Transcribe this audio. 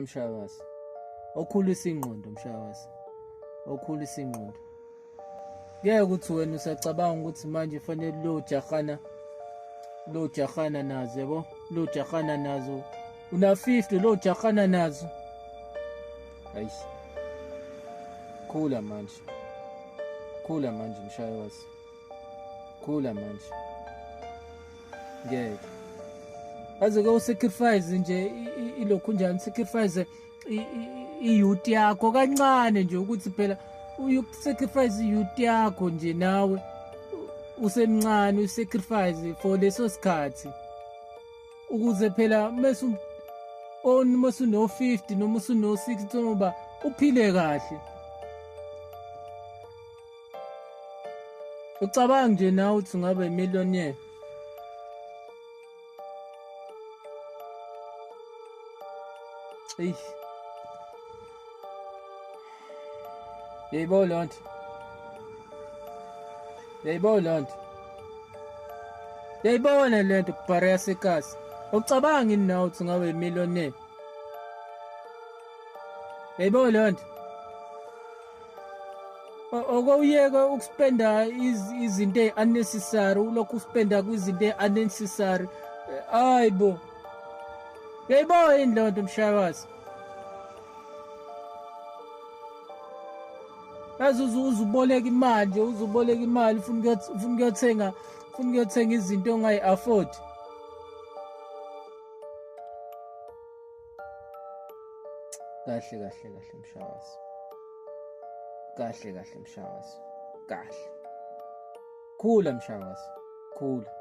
Mshakazi, okhulisa ingqondo mshakazi, okhulisa ingqondo. Ngeke ukuthi wena usacabanga ukuthi manje fanele lo jahana nazo yabo, lo jahana nazo una 50 lo jahana nazo. Hayi. Khula manje. Khula manje mshakazi. Khula manje. Ngeke. Aze ke usacrifice nje ilokhu njani sacrifice iyouth yakho kancane nje ukuthi phela usacrifice iyouth yakho nje nawe usemncane usacrifice for leso sikhathi ukuze phela mase uno 50 noma usuno 60 ngoba uphile kahle. Ucabanga nje nawe ukuthi ngabe imillionaire. Yayibona loo nto, yayibona le nto kubhara yasekasi. Ucabanga ini nawe ukuthi ngabe imillionaire? Yayibona loo nto. Okuyeka ukuspenda izinto unnecessary, ulokhu uspenda kwizinto unnecessary. Hayibo. Yayibona yini loo nto mshakazi? Yazi uzuboleka imali nje, uzuboleka imali ufuna ukuyothenga izinto ongayi-afford. Kahle mshakazi. Kahle mshakazi. Kahle. Khula mshakazi. Khula.